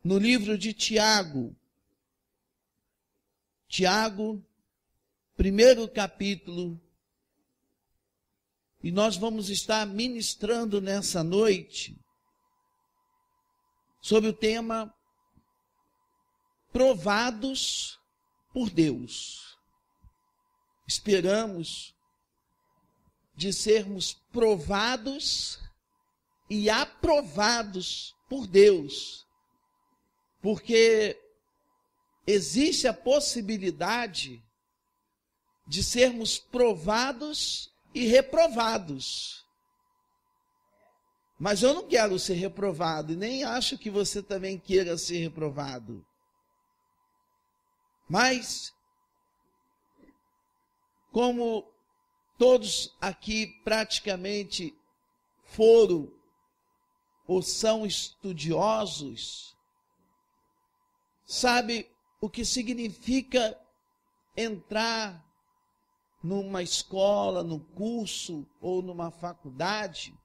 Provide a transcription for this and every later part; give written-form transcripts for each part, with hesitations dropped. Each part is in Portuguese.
no livro de Tiago. Tiago, primeiro capítulo. E nós vamos estar ministrando nessa noite sobre o tema provados por Deus. Esperamos de sermos provados e aprovados por Deus, porque existe a possibilidade de sermos provados e reprovados. Mas eu não quero ser reprovado, e nem acho que você também queira ser reprovado. Mas, como todos aqui praticamente foram ou são estudiosos, sabe o que significa entrar numa escola, num curso ou numa faculdade,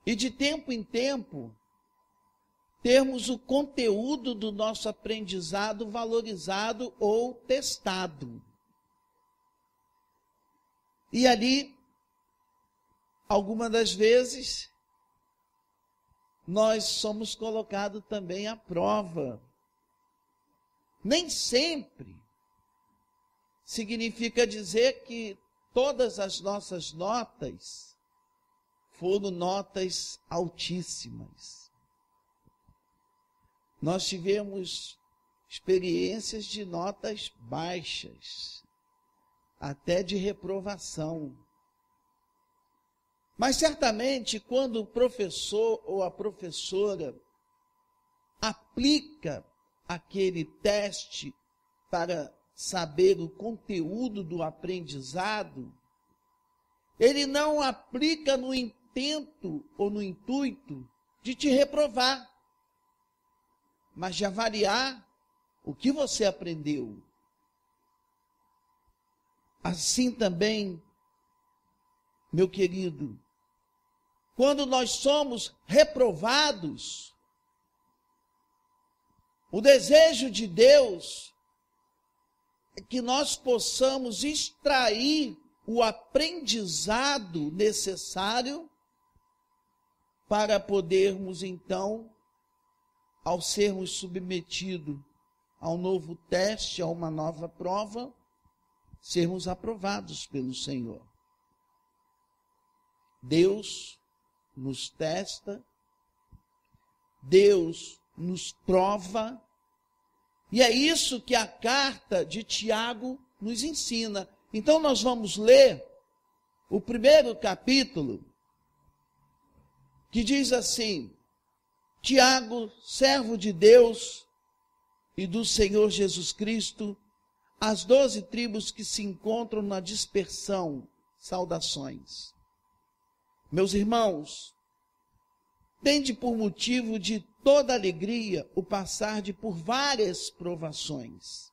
e de tempo em tempo termos o conteúdo do nosso aprendizado valorizado ou testado. E ali, algumas das vezes, nós somos colocados também à prova. Nem sempre significa dizer que todas as nossas notas foram notas altíssimas. Nós tivemos experiências de notas baixas, até de reprovação. Mas certamente quando o professor ou a professora aplica aquele teste para saber o conteúdo do aprendizado, ele não aplica no intento ou no intuito de te reprovar, mas de avaliar o que você aprendeu. Assim também, meu querido, quando nós somos reprovados, o desejo de Deus é que nós possamos extrair o aprendizado necessário para podermos, então, ao sermos submetidos a um novo teste, a uma nova prova, sermos aprovados pelo Senhor. Deus nos testa, Deus nos prova, e é isso que a carta de Tiago nos ensina. Então nós vamos ler o primeiro capítulo, que diz assim: Tiago, servo de Deus e do Senhor Jesus Cristo, as 12 tribos que se encontram na dispersão, saudações. Meus irmãos, tende por motivo de toda alegria o passar de por várias provações,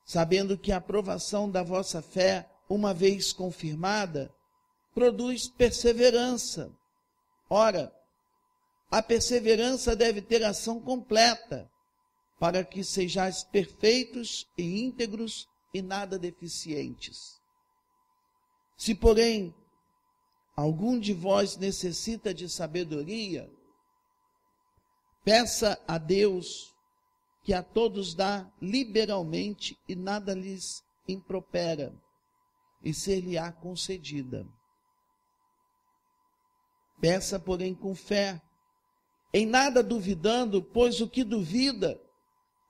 sabendo que a aprovação da vossa fé, uma vez confirmada, produz perseverança. Ora, a perseverança deve ter ação completa, para que sejais perfeitos e íntegros e nada deficientes. Se, porém, algum de vós necessita de sabedoria, peça a Deus, que a todos dá liberalmente e nada lhes impropera, e ser-lhe-á concedida. Peça, porém, com fé, em nada duvidando, pois o que duvida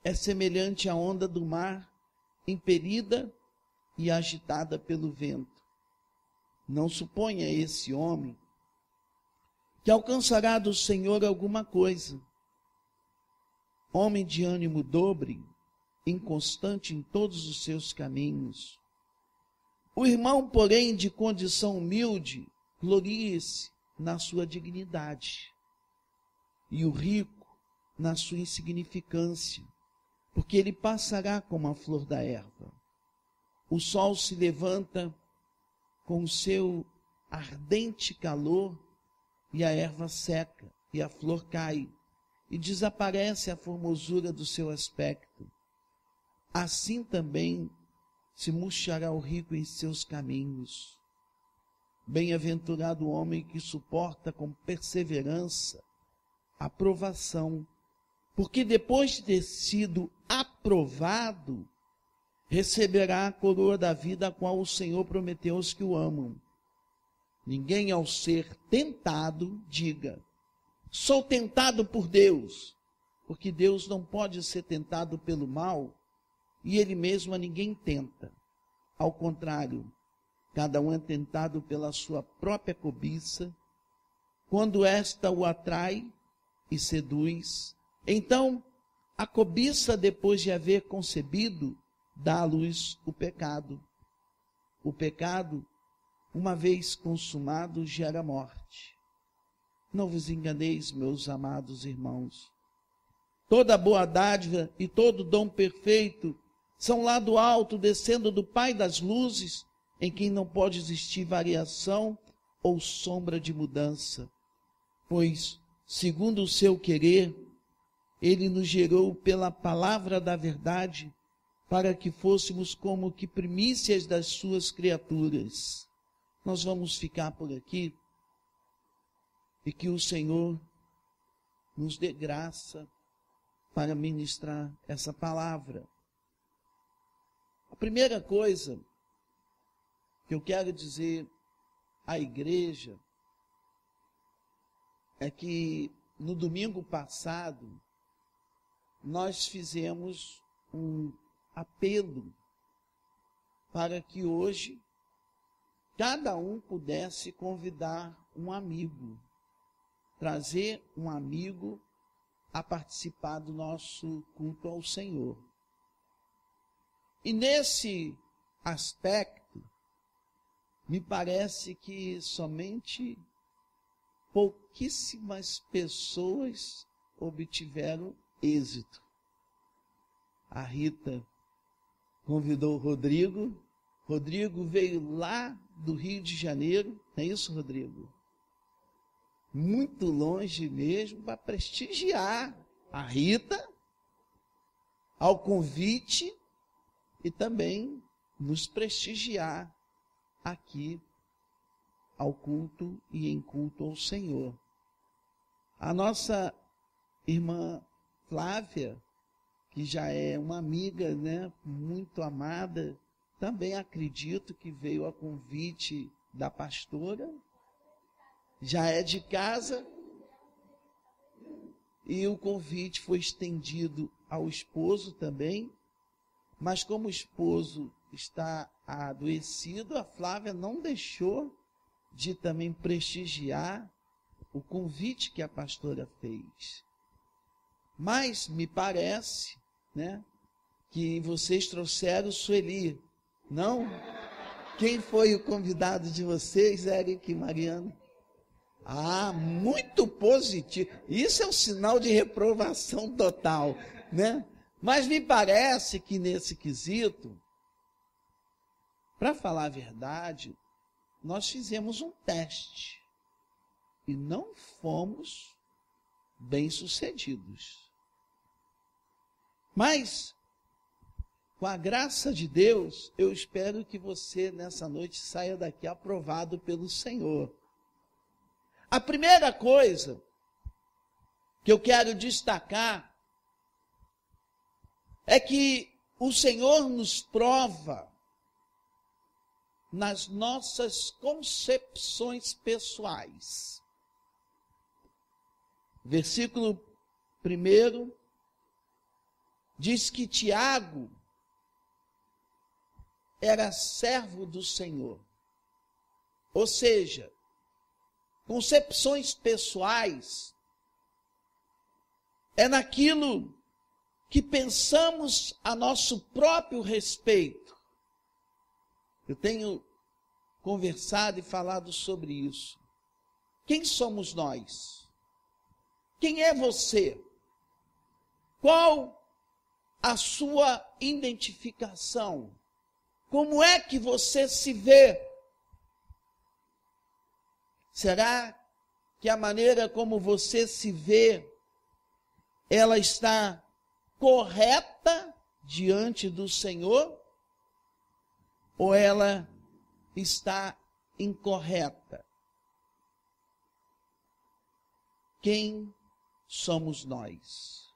é semelhante à onda do mar, impelida e agitada pelo vento. Não suponha esse homem que alcançará do Senhor alguma coisa. Homem de ânimo dobre, inconstante em todos os seus caminhos. O irmão, porém, de condição humilde, glorie-se na sua dignidade, e o rico na sua insignificância, porque ele passará como a flor da erva. O sol se levanta com o seu ardente calor, e a erva seca, e a flor cai, e desaparece a formosura do seu aspecto. Assim também se murchará o rico em seus caminhos. Bem-aventurado o homem que suporta com perseverança a provação, porque depois de ter sido aprovado, receberá a coroa da vida, a qual o Senhor prometeu aos que o amam. Ninguém, ao ser tentado, diga: sou tentado por Deus, porque Deus não pode ser tentado pelo mal, e Ele mesmo a ninguém tenta. Ao contrário, cada um é tentado pela sua própria cobiça, quando esta o atrai e seduz. Então, a cobiça, depois de haver concebido, dá à luz o pecado. O pecado, uma vez consumado, gera morte. Não vos enganeis, meus amados irmãos. Toda boa dádiva e todo dom perfeito são lá do alto, descendo do Pai das luzes, em quem não pode existir variação ou sombra de mudança. Pois, segundo o seu querer, Ele nos gerou pela palavra da verdade, para que fôssemos como que primícias das suas criaturas. Nós vamos ficar por aqui, e que o Senhor nos dê graça para ministrar essa palavra. A primeira coisa que eu quero dizer à igreja é que no domingo passado nós fizemos um apelo para que hoje cada um pudesse convidar um amigo, trazer um amigo a participar do nosso culto ao Senhor. E nesse aspecto, me parece que somente pouquíssimas pessoas obtiveram êxito. A Rita convidou o Rodrigo. Rodrigo veio lá do Rio de Janeiro, não é isso, Rodrigo? Muito longe mesmo, para prestigiar a Rita, ao convite, e também nos prestigiar aqui ao culto e em culto ao Senhor. A nossa irmã Flávia, que já é uma amiga, né, muito amada, também acredito que veio a convite da pastora, já é de casa, e o convite foi estendido ao esposo também, mas como o esposo está adoecido, a Flávia não deixou de também prestigiar o convite que a pastora fez. Mas me parece, né, que vocês trouxeram Sueli, não? Quem foi o convidado de vocês, Eric e Mariana? Ah, muito positivo. Isso é um sinal de reprovação total, né? Mas me parece que nesse quesito, para falar a verdade, nós fizemos um teste e não fomos bem-sucedidos. Mas, com a graça de Deus, eu espero que você nessa noite saia daqui aprovado pelo Senhor. A primeira coisa que eu quero destacar é que o Senhor nos prova nas nossas concepções pessoais. Versículo 1 diz que Tiago era servo do Senhor. Ou seja, concepções pessoais é naquilo que pensamos a nosso próprio respeito. Eu tenho conversado e falado sobre isso. Quem somos nós? Quem é você? Qual a sua identificação? Como é que você se vê? Será que a maneira como você se vê ela está correta diante do Senhor ou ela está incorreta? Quem somos nós?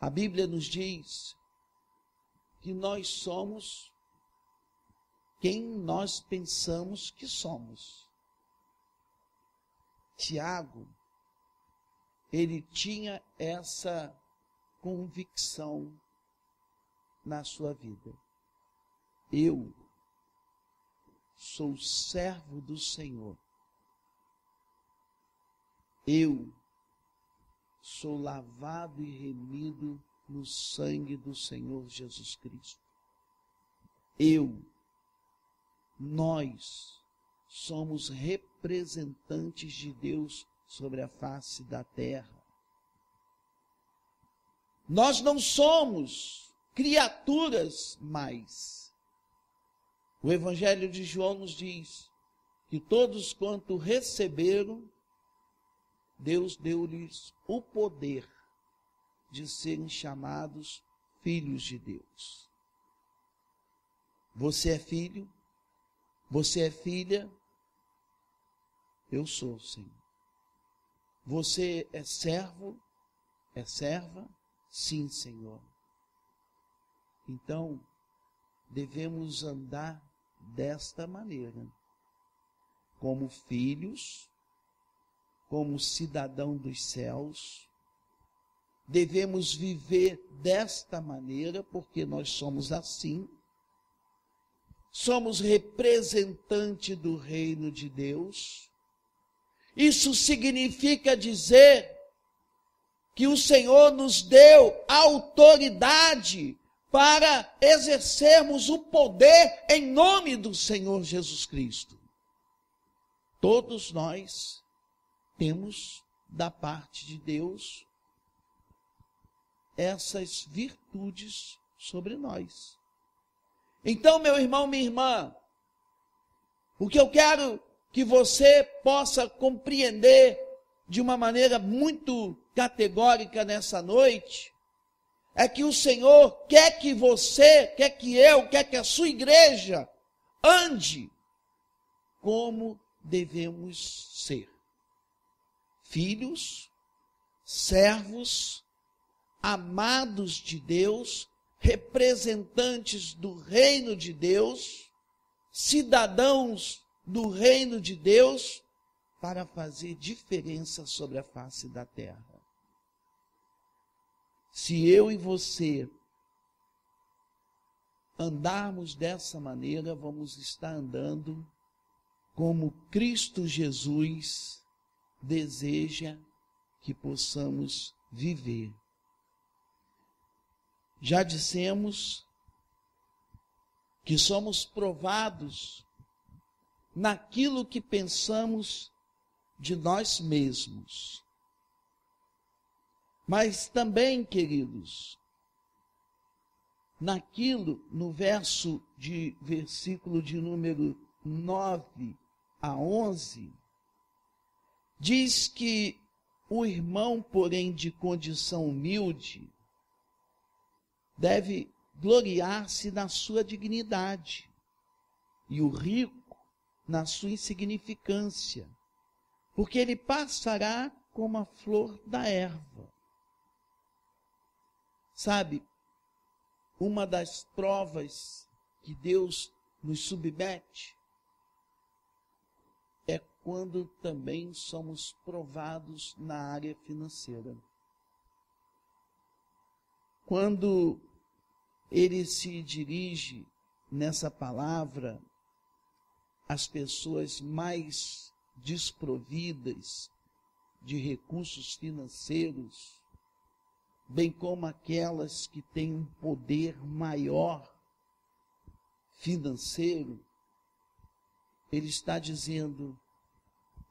A Bíblia nos diz que nós somos quem nós pensamos que somos. Tiago, ele tinha essa convicção na sua vida. Eu sou servo do Senhor. Eu sou lavado e remido no sangue do Senhor Jesus Cristo. Nós somos representantes de Deus sobre a face da terra. Nós não somos criaturas mais. O Evangelho de João nos diz que todos quanto receberam, Deus deu-lhes o poder de serem chamados filhos de Deus. Você é filho? Você é filha? Eu sou, Senhor. Você é servo? É serva? Sim, Senhor. Então, devemos andar desta maneira, como filhos, como cidadão dos céus. Devemos viver desta maneira, porque nós somos assim. Somos representante do reino de Deus. Isso significa dizer que o Senhor nos deu autoridade para exercermos o poder em nome do Senhor Jesus Cristo. Todos nós temos da parte de Deus essas virtudes sobre nós. Então, meu irmão, minha irmã, o que eu quero que você possa compreender de uma maneira muito categórica nessa noite, é que o Senhor quer que você, quer que eu, quer que a sua igreja ande como devemos ser. Filhos, servos, amados de Deus, representantes do reino de Deus, cidadãos do reino de Deus, para fazer diferença sobre a face da terra. Se eu e você andarmos dessa maneira, vamos estar andando como Cristo Jesus deseja que possamos viver. Já dissemos que somos provados naquilo que pensamos de nós mesmos. Mas também, queridos, no versículo de número 9 a 11, diz que o irmão, porém, de condição humilde, deve gloriar-se na sua dignidade, e o rico na sua insignificância, porque ele passará como a flor da erva. Sabe, uma das provas que Deus nos submete é quando também somos provados na área financeira. Quando ele se dirige nessa palavra às pessoas mais desprovidas de recursos financeiros, bem como aquelas que têm um poder maior financeiro, ele está dizendo: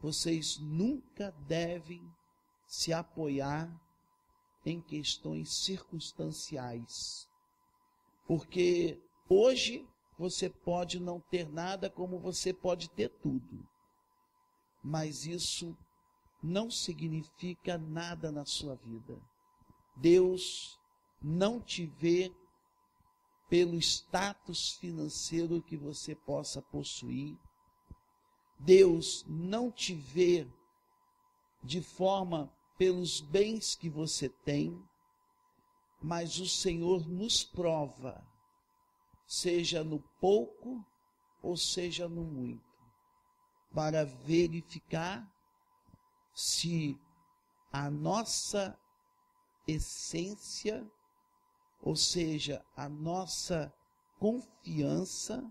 vocês nunca devem se apoiar em questões circunstanciais. Porque hoje você pode não ter nada, como você pode ter tudo. Mas isso não significa nada na sua vida. Deus não te vê pelo status financeiro que você possa possuir. Deus não te vê de forma pelos bens que você tem, mas o Senhor nos prova, seja no pouco ou seja no muito, para verificar se a nossa essência, ou seja, a nossa confiança,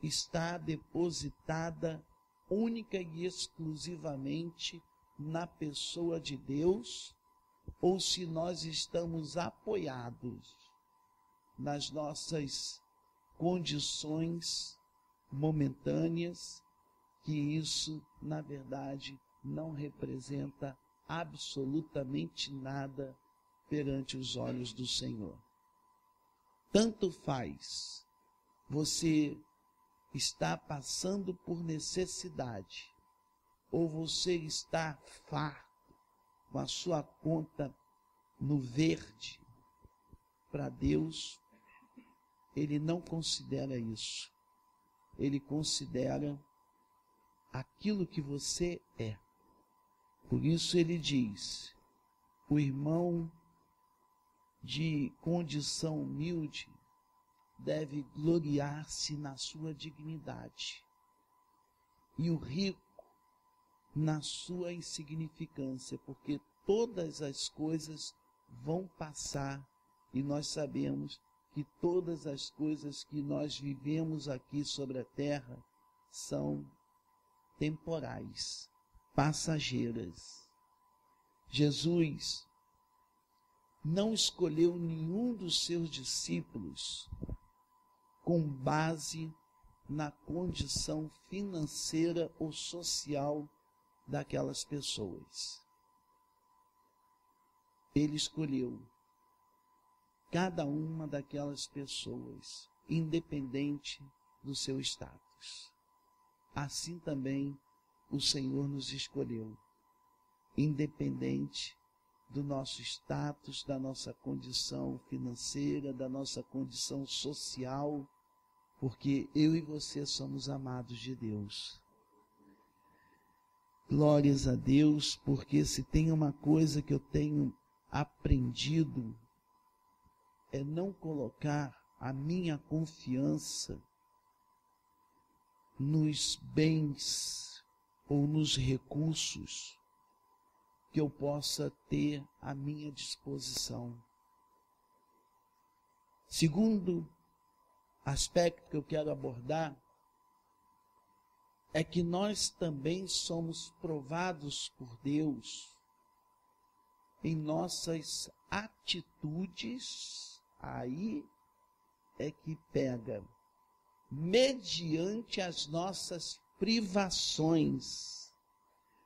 está depositada única e exclusivamente na pessoa de Deus, ou se nós estamos apoiados nas nossas condições momentâneas, que isso, na verdade, não representa absolutamente nada perante os olhos do Senhor. Tanto faz você está passando por necessidade, ou você está farto, com a sua conta no verde, para Deus, Ele não considera isso. Ele considera aquilo que você é. Por isso ele diz, o irmão de condição humilde deve gloriar-se na sua dignidade, e o rico na sua insignificância, porque todas as coisas vão passar, e nós sabemos que todas as coisas que nós vivemos aqui sobre a terra são temporais, passageiras. Jesus não escolheu nenhum dos seus discípulos com base na condição financeira ou social daquelas pessoas. Ele escolheu cada uma daquelas pessoas, independente do seu status. Assim também o Senhor nos escolheu, independente do nosso status, da nossa condição financeira, da nossa condição social, porque eu e você somos amados de Deus. Glórias a Deus, porque se tem uma coisa que eu tenho aprendido, é não colocar a minha confiança nos bens ou nos recursos que eu possa ter à minha disposição. Segundo aspecto que eu quero abordar é que nós também somos provados por Deus em nossas atitudes. Aí é que pega, mediante as nossas privações.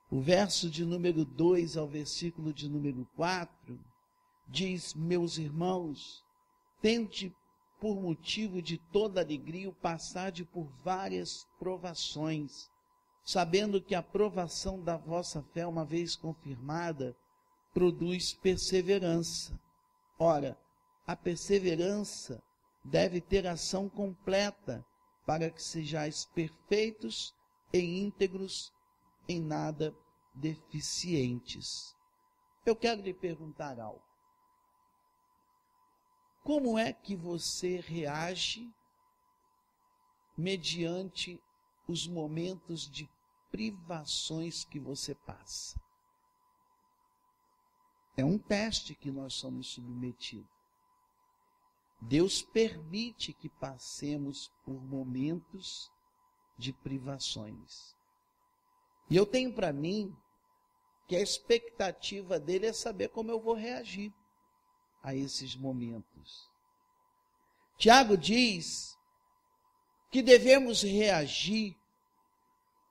O verso de número 2 ao versículo de número 4 diz: meus irmãos, tende por motivo de toda alegria o passarde por várias provações, sabendo que a provação da vossa fé, uma vez confirmada, produz perseverança. Ora, a perseverança deve ter ação completa, para que sejais perfeitos e íntegros, em nada deficientes. Eu quero lhe perguntar algo. Como é que você reage mediante os momentos de privações que você passa? É um teste que nós somos submetidos. Deus permite que passemos por momentos de privações. E eu tenho para mim que a expectativa dele é saber como eu vou reagir a esses momentos. Tiago diz que devemos reagir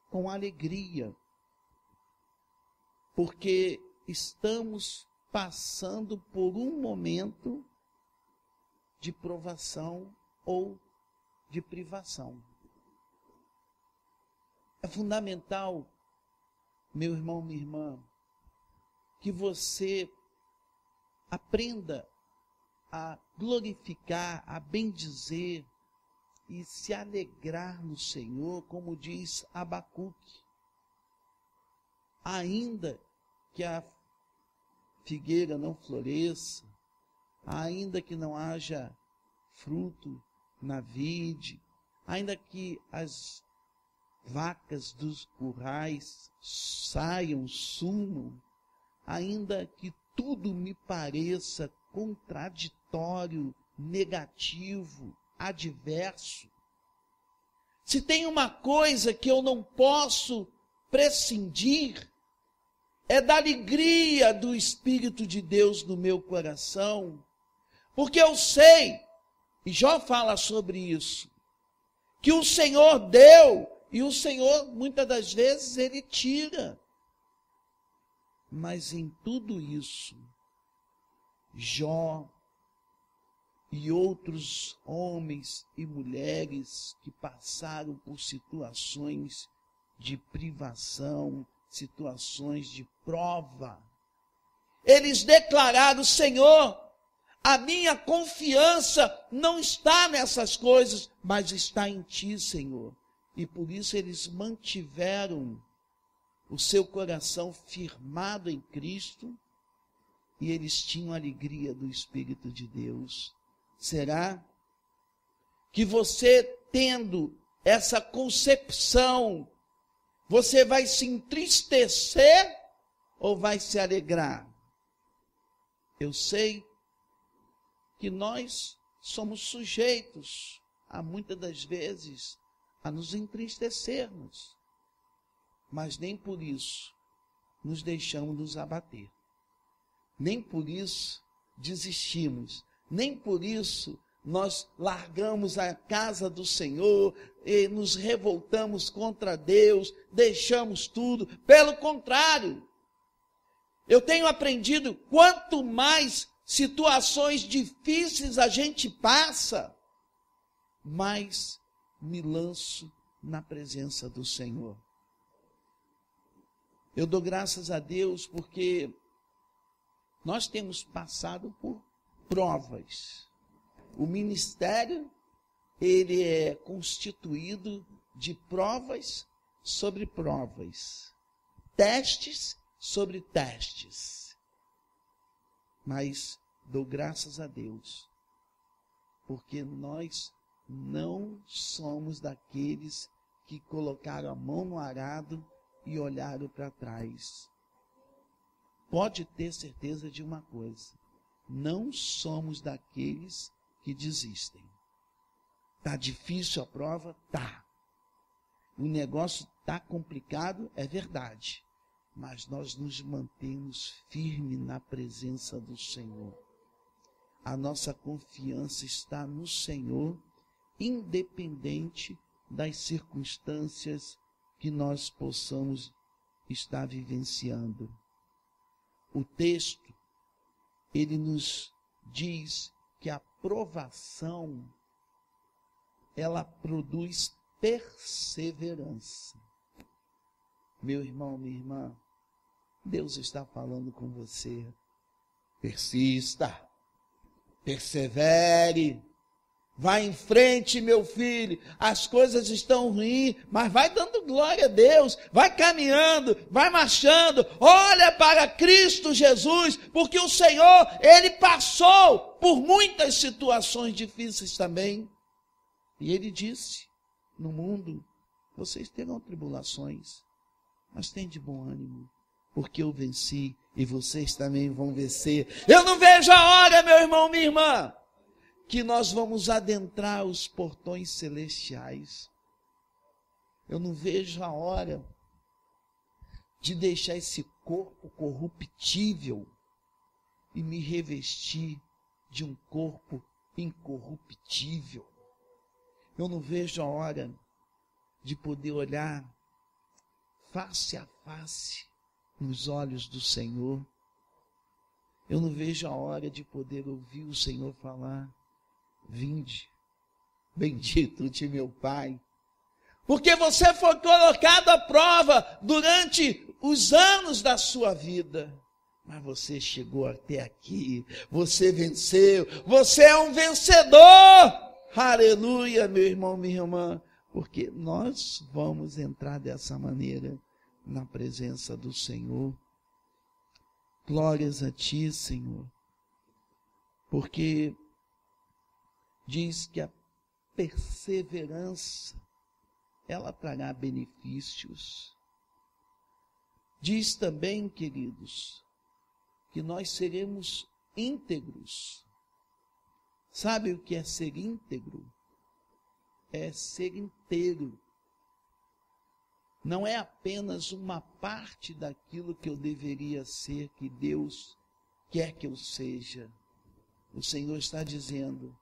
com alegria, porque estamos passando por um momento de provação ou de privação. É fundamental, meu irmão, minha irmã, que você aprenda a glorificar, a bendizer e se alegrar no Senhor, como diz Abacuque. Ainda que a figueira não floresça, ainda que não haja fruto na vide, ainda que as vacas dos currais saiam, sumam, ainda que tudo me pareça contraditório, negativo, adverso, se tem uma coisa que eu não posso prescindir, é da alegria do Espírito de Deus no meu coração, porque eu sei, e Jó fala sobre isso, que o Senhor deu, e o Senhor, muitas das vezes, Ele tira. Mas em tudo isso, Jó e outros homens e mulheres que passaram por situações de privação, situações de prova, eles declararam: Senhor, a minha confiança não está nessas coisas, mas está em Ti, Senhor. E por isso eles mantiveram o seu coração firmado em Cristo, e eles tinham a alegria do Espírito de Deus. Será que você, tendo essa concepção, você vai se entristecer ou vai se alegrar? Eu sei que nós somos sujeitos, a muitas das vezes, a nos entristecermos, mas nem por isso nos deixamos nos abater, nem por isso desistimos, nem por isso nós largamos a casa do Senhor e nos revoltamos contra Deus, deixamos tudo. Pelo contrário, eu tenho aprendido, quanto mais situações difíceis a gente passa, mais me lanço na presença do Senhor. Eu dou graças a Deus porque nós temos passado por provas. O ministério, ele é constituído de provas sobre provas, testes sobre testes. Mas dou graças a Deus, porque nós não somos daqueles que colocaram a mão no arado e olharam para trás. Pode ter certeza de uma coisa: não somos daqueles que desistem. Está difícil a prova? Tá. O negócio está complicado? É verdade. Mas nós nos mantemos firmes na presença do Senhor. A nossa confiança está no Senhor, independente das circunstâncias que nós possamos estar vivenciando. O texto, ele nos diz que a provação, ela produz perseverança. Meu irmão, minha irmã, Deus está falando com você. Persista, persevere, vai em frente, meu filho. As coisas estão ruins, mas vai dando glória a Deus, vai caminhando, vai marchando. Olha para Cristo Jesus, porque o Senhor, Ele passou por muitas situações difíceis também. E Ele disse: no mundo vocês terão tribulações, mas tem de bom ânimo, porque eu venci e vocês também vão vencer. Eu não vejo a hora, meu irmão, minha irmã, que nós vamos adentrar os portões celestiais. Eu não vejo a hora de deixar esse corpo corruptível e me revestir de um corpo incorruptível. Eu não vejo a hora de poder olhar face a face nos olhos do Senhor. Eu não vejo a hora de poder ouvir o Senhor falar: vinde, bendito de meu Pai. Porque você foi colocado à prova durante os anos da sua vida. Mas você chegou até aqui, você venceu, você é um vencedor. Aleluia, meu irmão, minha irmã, porque nós vamos entrar dessa maneira na presença do Senhor. Glórias a ti, Senhor, porque diz que a perseverança, ela trará benefícios. Diz também, queridos, que nós seremos íntegros. Sabe o que é ser íntegro? É ser inteiro. Não é apenas uma parte daquilo que eu deveria ser, que Deus quer que eu seja. O Senhor está dizendo: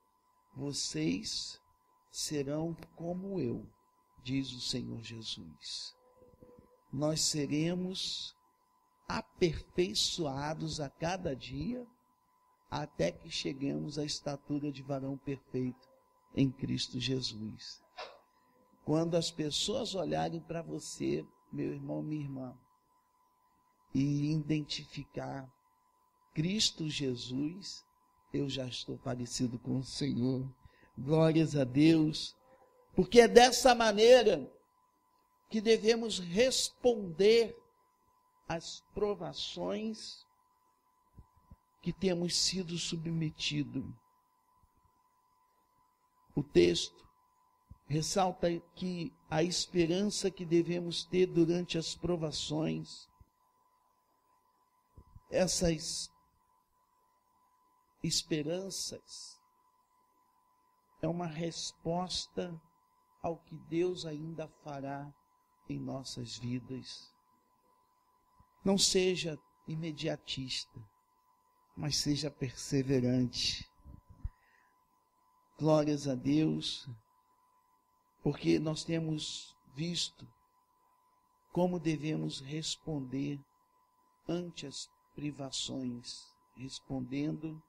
vocês serão como eu, diz o Senhor Jesus. Nós seremos aperfeiçoados a cada dia, até que cheguemos à estatura de varão perfeito em Cristo Jesus. Quando as pessoas olharem para você, meu irmão, minha irmã, e identificar Cristo Jesus, eu já estou parecido com o Senhor. Glórias a Deus, porque é dessa maneira que devemos responder às provações que temos sido submetidos. O texto ressalta que a esperança que devemos ter durante as provações, essas esperanças, é uma resposta ao que Deus ainda fará em nossas vidas. Não seja imediatista, mas seja perseverante. Glórias a Deus, porque nós temos visto como devemos responder ante as privações, respondendo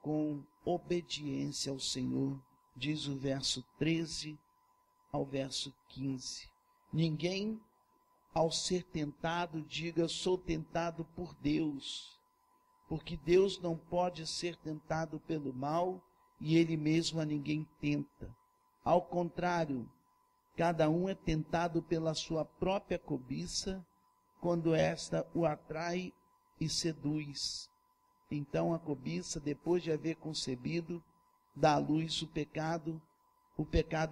com obediência ao Senhor, diz o verso 13 ao verso 15. Ninguém, ao ser tentado, diga: sou tentado por Deus, porque Deus não pode ser tentado pelo mal, e Ele mesmo a ninguém tenta. Ao contrário, cada um é tentado pela sua própria cobiça, quando esta o atrai e seduz. Então a cobiça, depois de haver concebido, dá à luz o pecado,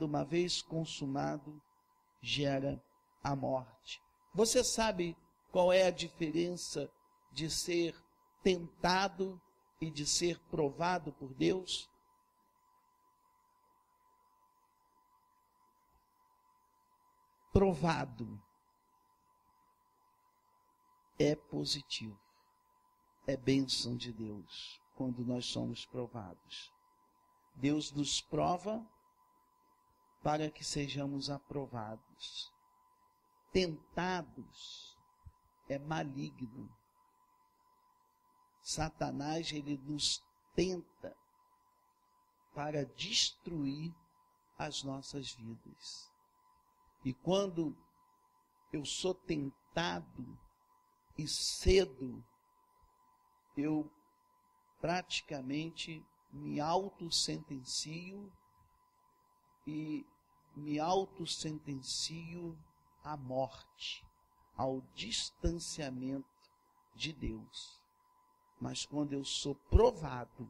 uma vez consumado, gera a morte. Você sabe qual é a diferença de ser tentado e de ser provado por Deus? Provado é positivo, é bênção de Deus quando nós somos provados. Deus nos prova para que sejamos aprovados. Tentados é maligno. Satanás, ele nos tenta para destruir as nossas vidas. E quando eu sou tentado e cedo, eu praticamente me autossentencio e me autossentencio à morte, ao distanciamento de Deus. Mas quando eu sou provado,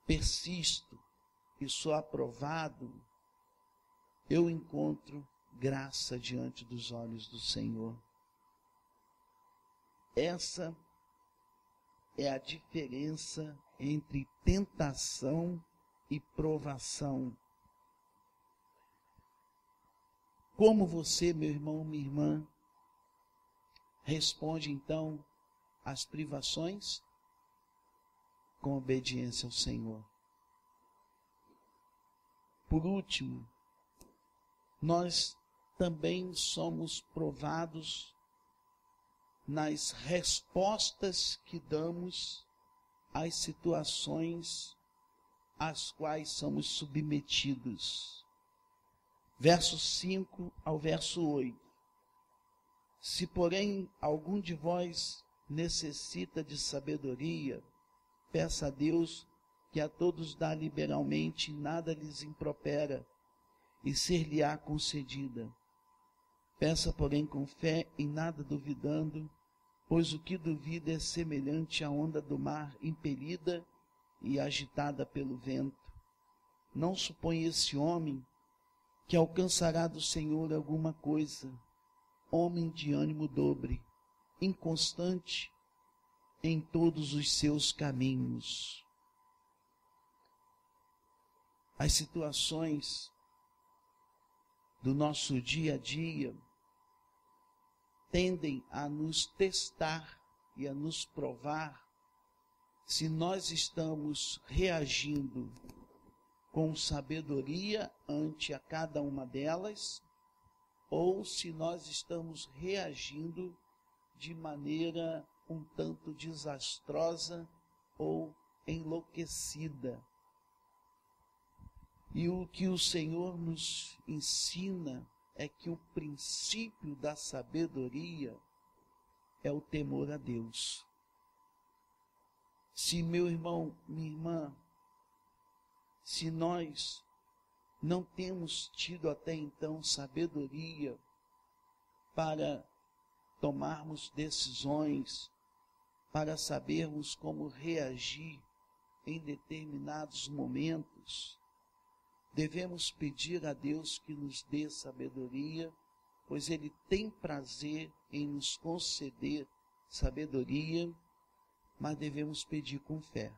persisto e sou aprovado, eu encontro graça diante dos olhos do Senhor. Essa é a diferença entre tentação e provação. Como você, meu irmão, minha irmã, responde então às privações? Com obediência ao Senhor. Por último, nós também somos provados nas respostas que damos às situações às quais somos submetidos. Verso 5 ao verso 8. Se, porém, algum de vós necessita de sabedoria, peça a Deus, que a todos dá liberalmente, nada lhes impropera, e ser-lhe-á concedida. Peça, porém, com fé, em nada duvidando, pois o que duvida é semelhante à onda do mar, impelida e agitada pelo vento. Não supõe esse homem que alcançará do Senhor alguma coisa, homem de ânimo dobre, inconstante em todos os seus caminhos. As situações do nosso dia a dia tendem a nos testar e a nos provar se nós estamos reagindo com sabedoria ante a cada uma delas, ou se nós estamos reagindo de maneira um tanto desastrosa ou enlouquecida. E o que o Senhor nos ensina é que o princípio da sabedoria é o temor a Deus. Se, meu irmão, minha irmã, se nós não temos tido até então sabedoria para tomarmos decisões, para sabermos como reagir em determinados momentos, devemos pedir a Deus que nos dê sabedoria, pois Ele tem prazer em nos conceder sabedoria, mas devemos pedir com fé.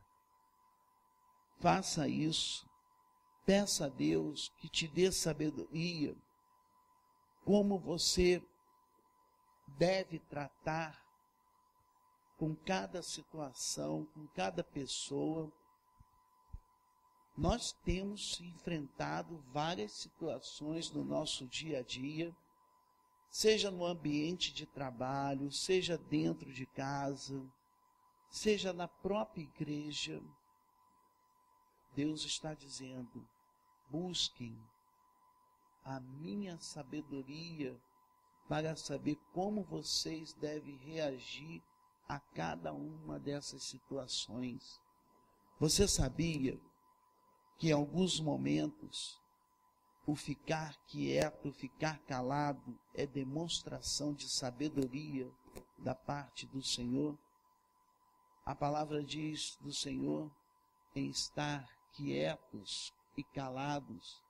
Faça isso, peça a Deus que te dê sabedoria, como você deve tratar com cada situação, com cada pessoa. Nós temos enfrentado várias situações no nosso dia a dia, seja no ambiente de trabalho, seja dentro de casa, seja na própria igreja. Deus está dizendo: busquem a minha sabedoria para saber como vocês devem reagir a cada uma dessas situações. Você sabia que em alguns momentos o ficar quieto, ficar calado é demonstração de sabedoria da parte do Senhor? A palavra diz do Senhor: em estar quietos e calados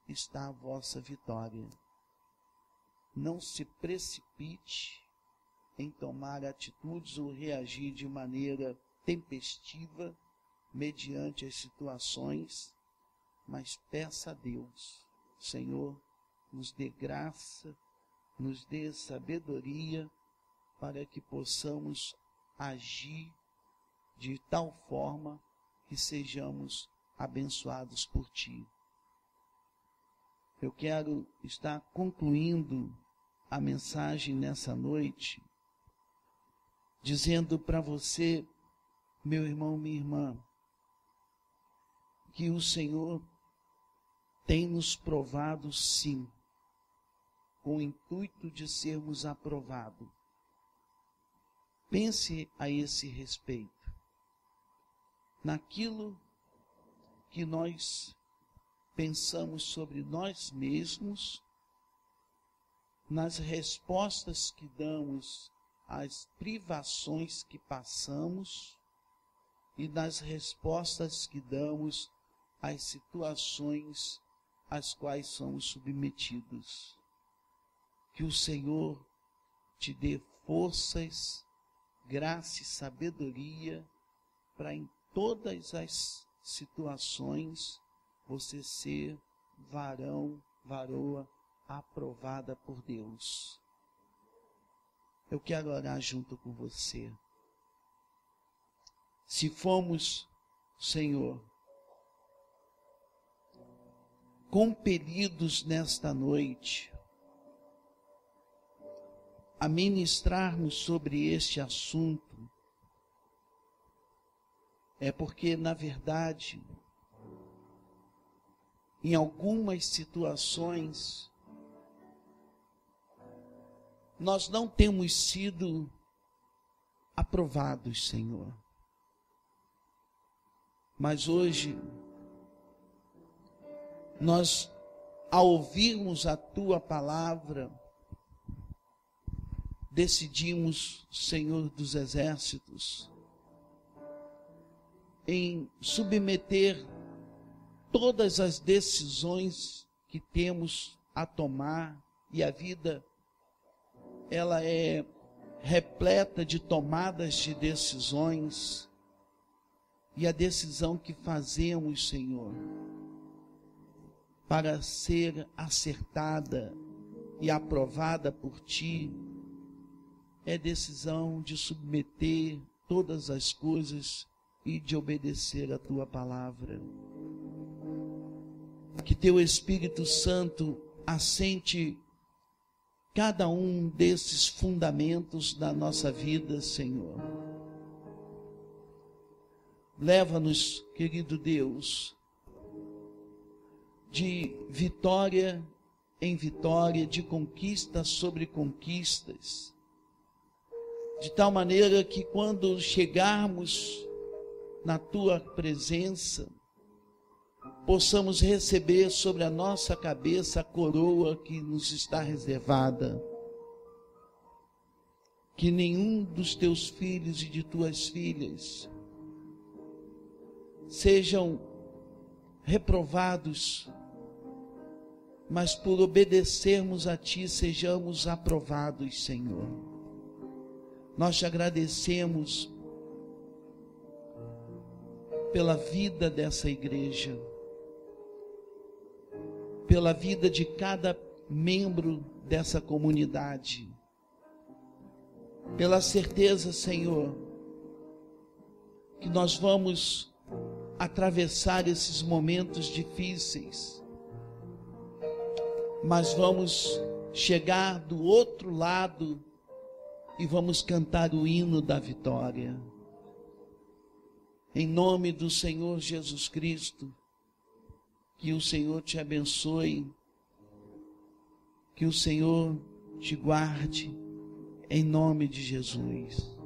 está a vossa vitória. Não se precipite em tomar atitudes ou reagir de maneira tempestiva mediante as situações, mas peça a Deus: Senhor, nos dê graça, nos dê sabedoria para que possamos agir de tal forma que sejamos abençoados por Ti. Eu quero estar concluindo a mensagem nessa noite, dizendo para você, meu irmão, minha irmã, que o Senhor tem nos provado, sim, com o intuito de sermos aprovados. Pense a esse respeito, naquilo que nós pensamos sobre nós mesmos, nas respostas que damos às privações que passamos e nas respostas que damos às situações às quais somos submetidos. Que o Senhor te dê forças, graça e sabedoria para em todas as situações você ser varão, varoa aprovada por Deus. Eu quero orar junto com você. Se fomos, Senhor, compelidos nesta noite a ministrarmos sobre este assunto, é porque, na verdade, em algumas situações, nós não temos sido aprovados, Senhor. Mas hoje, nós, ao ouvirmos a Tua palavra, decidimos, Senhor dos Exércitos, em submeter todas as decisões que temos a tomar, e a vida, ela é repleta de tomadas de decisões, e a decisão que fazemos, Senhor, para ser acertada e aprovada por Ti, é decisão de submeter todas as coisas e de obedecer a Tua palavra. Que Teu Espírito Santo assente cada um desses fundamentos da nossa vida, Senhor. Leva-nos, querido Deus, de vitória em vitória, de conquista sobre conquistas, de tal maneira que quando chegarmos na Tua presença, possamos receber sobre a nossa cabeça a coroa que nos está reservada. Que nenhum dos Teus filhos e de Tuas filhas sejam reprovados, mas por obedecermos a Ti, sejamos aprovados, Senhor. Nós te agradecemos pela vida dessa igreja, pela vida de cada membro dessa comunidade, pela certeza, Senhor, que nós vamos atravessar esses momentos difíceis, mas vamos chegar do outro lado e vamos cantar o hino da vitória. Em nome do Senhor Jesus Cristo, que o Senhor te abençoe, que o Senhor te guarde, em nome de Jesus.